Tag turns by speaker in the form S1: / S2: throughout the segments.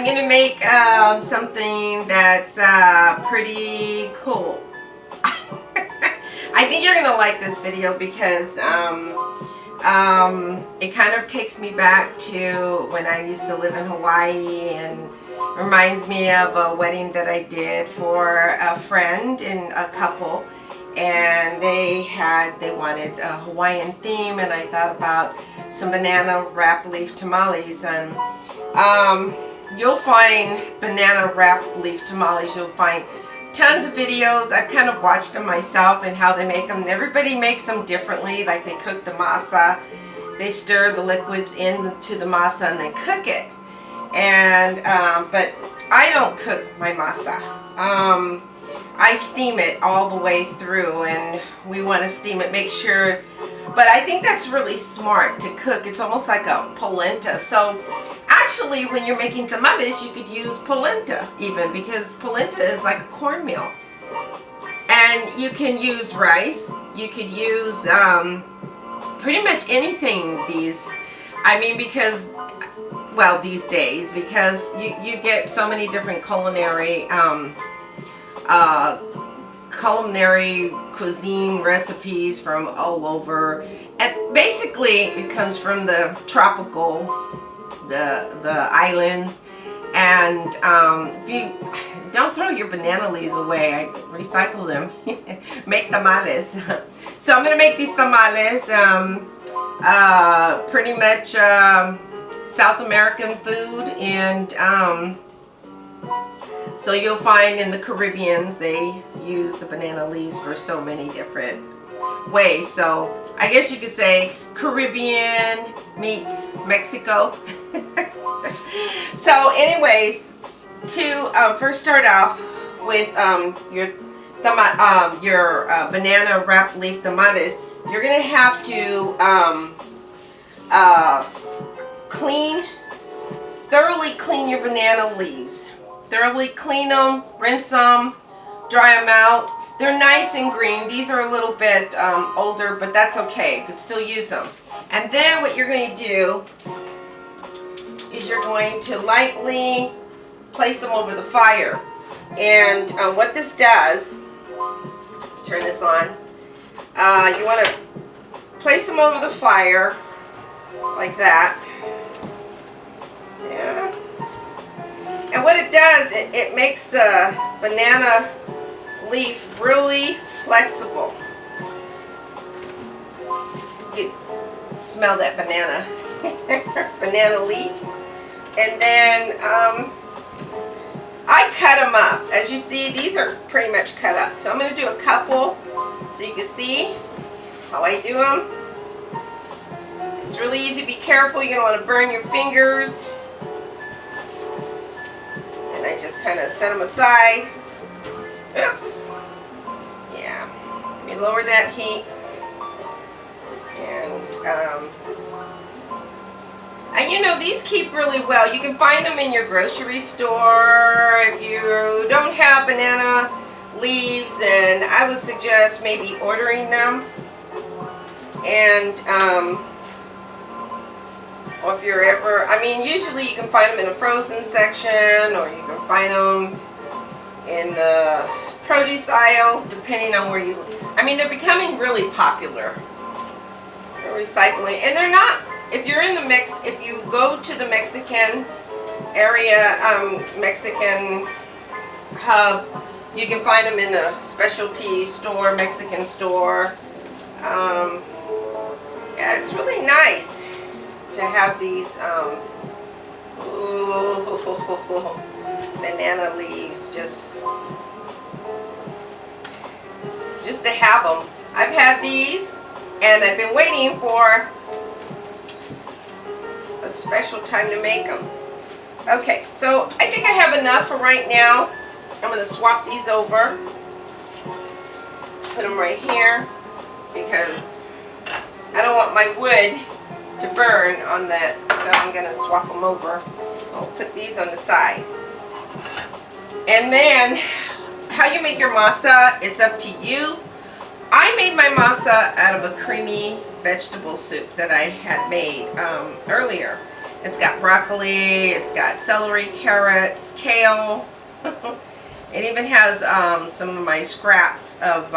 S1: going to make something that's pretty cool. I think you're going to like this video because it kind of takes me back to when I used to live in Hawaii, and reminds me of a wedding that I did for a friend and a couple, and they wanted a Hawaiian theme, and I thought about some banana wrap leaf tamales. And you'll find banana wrap leaf tamales, you'll find tons of videos. I've kind of watched them myself and how they make them. Everybody makes them differently. Like, they cook the masa, they stir the liquids into the masa, and they cook it. And but I don't cook my masa. I steam it all the way through, and we want to steam it, make sure. But I think that's really smart to cook. It's almost like a polenta. So actually, when you're making tamales, you could use polenta even, because polenta is like a cornmeal. And you can use rice. You could use pretty much anything because, well, these days, because you get so many different culinary cuisine recipes from all over. And basically, it comes from the tropical, the islands. And if you don't throw your banana leaves away, I recycle them. Make tamales. So I'm gonna make these tamales, pretty much South American food, and so you'll find in the Caribbeans they use the banana leaves for so many different ways. So I guess you could say Caribbean meets Mexico. So anyways, to first start off with your banana wrap leaf tamales, you're gonna have to thoroughly clean your banana leaves. Thoroughly clean them, rinse them, dry them out. They're nice and green. These are a little bit older, but that's okay. You can still use them. And then what you're going to do is you're going to lightly place them over the fire. And what this does, let's turn this on. You want to place them over the fire like that. Yeah. And what it does, it makes the banana leaf really flexible. You can smell that banana leaf. And then I cut them up. As you see, these are pretty much cut up. So I'm going to do a couple so you can see how I do them. It's really easy. Be careful. You don't want to burn your fingers. I just kind of set them aside. Oops. Yeah. Let me lower that heat. And you know, these keep really well. You can find them in your grocery store. If you don't have banana leaves, and I would suggest maybe ordering them. And or if you're ever, I mean, usually you can find them in the frozen section, or you can find them in the produce aisle, depending on where you live. I mean, they're becoming really popular. They're recycling, and they're not, if you're in the if you go to the Mexican area, Mexican hub, you can find them in a specialty store, Mexican store. Yeah, it's really nice to have these banana leaves, just to have them. I've had these, and I've been waiting for a special time to make them. Okay, so I think I have enough for right now. I'm going to swap these over, put them right here, because I don't want my wood to burn on that, so I'm going to swap them over. I'll put these on the side. And then how you make your masa, it's up to you. I made my masa out of a creamy vegetable soup that I had made earlier. It's got broccoli, it's got celery, carrots, kale. It even has some of my scraps of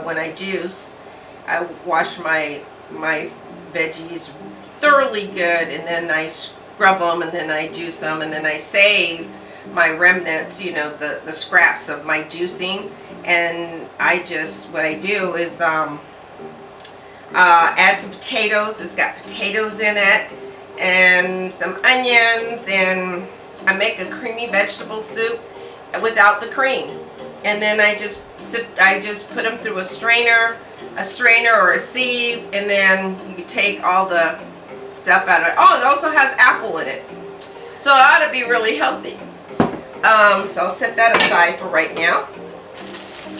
S1: when I juice. I wash my veggies thoroughly good, and then I scrub them, and then I juice them, and then I save my remnants, you know, the scraps of my juicing. And what I do is add some potatoes. It's got potatoes in it, and some onions, and I make a creamy vegetable soup without the cream. And then I just put them through a strainer or a sieve, and then you take all the stuff out of it. Oh, it also has apple in it, so it ought to be really healthy. So I'll set that aside for right now.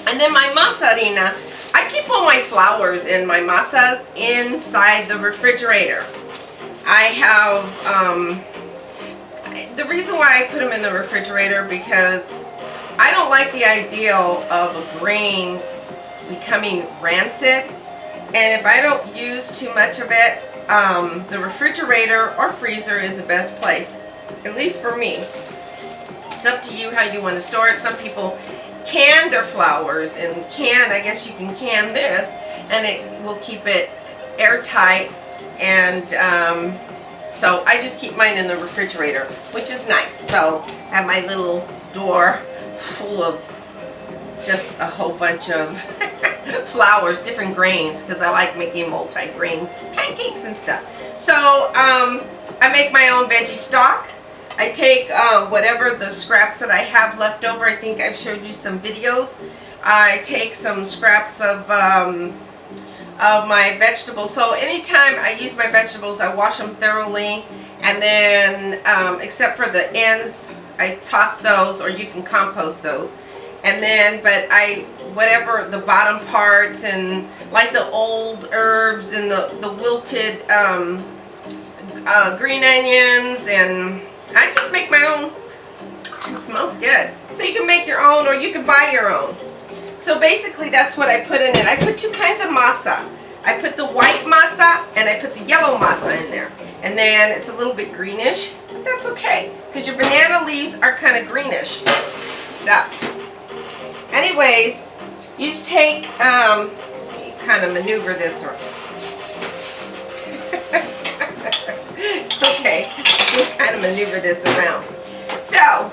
S1: And then my masa harina, I keep all my flours and my masas inside the refrigerator. I have the reason why I put them in the refrigerator, because I don't like the idea of a grain becoming rancid, and if I don't use too much of it, the refrigerator or freezer is the best place, at least for me. It's up to you how you want to store it. Some people can their flours, and I guess you can can this, and it will keep it airtight. And so I just keep mine in the refrigerator, which is nice. So I have my little door full of just a whole bunch of flours, different grains, because I like making multi-grain pancakes and stuff. So I make my own veggie stock. I take whatever the scraps that I have left over. I think I've showed you some videos. I take some scraps of my vegetables. So anytime I use my vegetables, I wash them thoroughly, and then except for the ends, I toss those, or you can compost those. And then, whatever the bottom parts, and like the old herbs and the wilted green onions, and I just make my own. It smells good. So you can make your own, or you can buy your own. So basically that's what I put in it. I put two kinds of masa. I put the white masa and I put the yellow masa in there. And then it's a little bit greenish, but that's okay, because your banana leaves are kind of greenish. Stop. Anyways, you just take, you kind of maneuver this around. Okay, you kind of maneuver this around. So,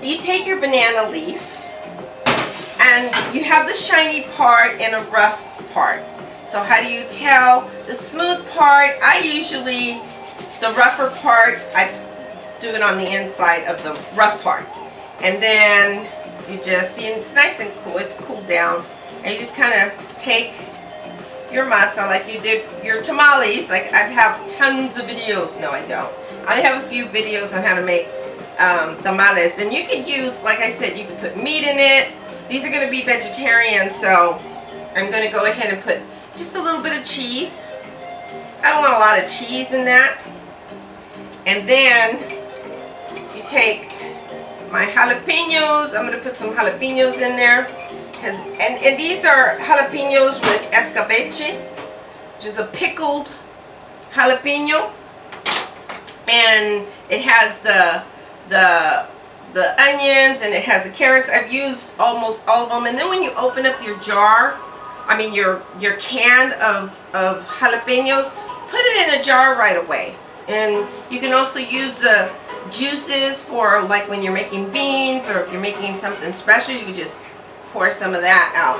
S1: you take your banana leaf, and you have the shiny part and a rough part. So how do you tell the smooth part? The rougher part, I do it on the inside of the rough part. And then you just see, it's nice and cool, it's cooled down. And you just kind of take your masa like you did your tamales. Like I have tons of videos. No, I don't. I have a few videos on how to make tamales. And you could use, like I said, you could put meat in it. These are going to be vegetarian, so I'm going to go ahead and put just a little bit of cheese. I don't want a lot of cheese in that. And then you take my jalapenos. I'm going to put some jalapenos in there. And these are jalapenos with escabeche, which is a pickled jalapeno. And it has the onions, and it has the carrots. I've used almost all of them. And then when you open up your jar, your can of jalapenos, put it in a jar right away. And you can also use the juices for like when you're making beans, or if you're making something special, you can just pour some of that out.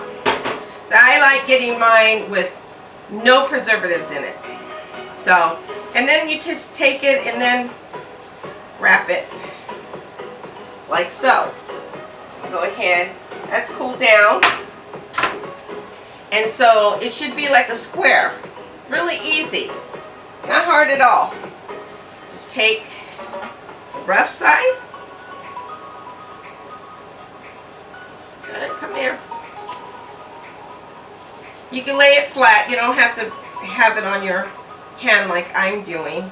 S1: So I like getting mine with no preservatives in it. So, and then you just take it and then wrap it like so. Go ahead, that's cooled down. And so it should be like a square. Really easy. Not hard at all. Just take the rough side. Good, come here. You can lay it flat. You don't have to have it on your hand like I'm doing.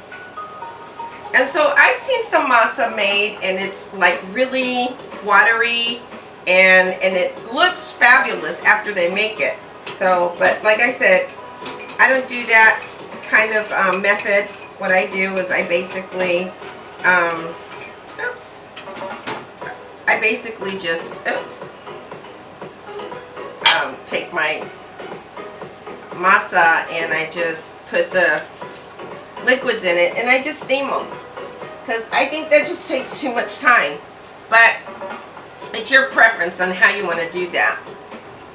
S1: And so I've seen some masa made, and it's like really watery, and it looks fabulous after they make it. So, but like I said, I don't do that kind of method. what I do is I basically, just, take my masa and I just put the liquids in it and I just steam them, because I think that just takes too much time. But it's your preference on how you want to do that.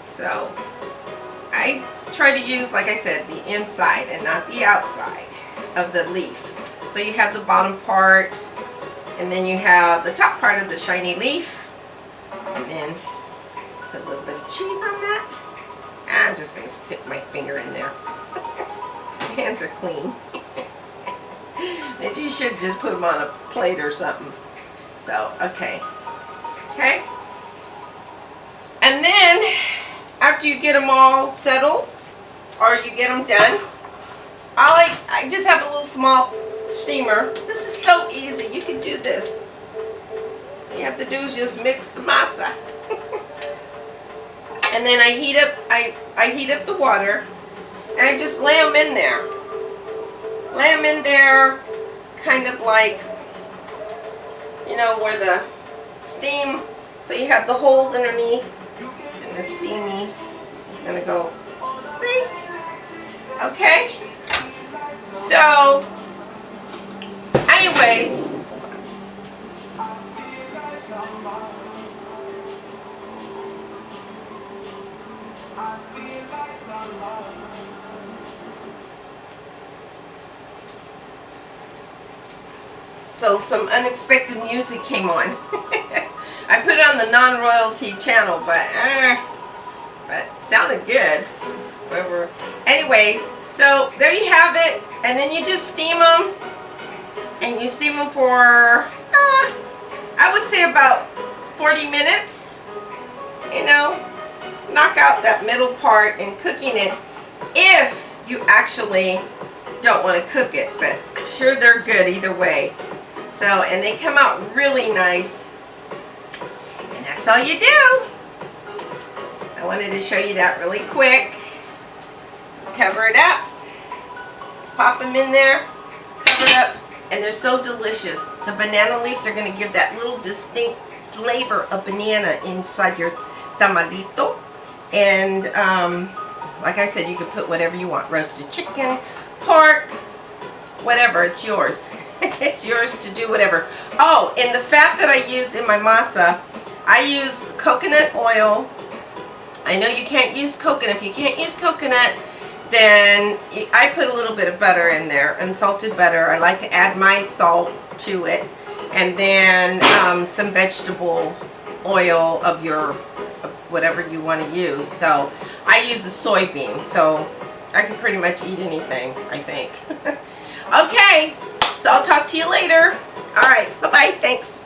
S1: So I try to use, like I said, the inside and not the outside of the leaf. So you have the bottom part, and then you have the top part of the shiny leaf, and then put a little bit of cheese on that. I'm just going to stick my finger in there. My hands are clean. Maybe you should just put them on a plate or something. So, okay. Okay. And then, after you get them all settled, or you get them done, I just have a little small steamer. This is so easy. You can do this. All you have to do is just mix the masa. And then I heat up the water, and I just lay them in there. Lay them in there, kind of like, you know, where the steam, so you have the holes underneath, and the steamy is going to go, see? Okay? So, anyways, so some unexpected music came on. I put it on the non-royalty channel, but it sounded good. Whatever. Anyways, so there you have it, and then you just steam them, and you steam them for I would say about 40 minutes. You know, just knock out that middle part and cooking it, if you actually don't want to cook it, but I'm sure they're good either way. So, and they come out really nice, and that's all you do. I wanted to show you that really quick. Cover it up, pop them in there, cover it up, and they're so delicious. The banana leaves are going to give that little distinct flavor of banana inside your tamalito. And like I said, you can put whatever you want, roasted chicken, pork, whatever, it's yours. It's yours to do whatever. Oh, and the fat that I use in my masa, I use coconut oil. I know you can't use coconut. If you can't use coconut, then I put a little bit of butter in there, unsalted butter. I like to add my salt to it, and then some vegetable oil of your whatever you want to use. So I use a soybean, so I can pretty much eat anything, I think. Okay, so I'll talk to you later. All right, bye-bye, thanks.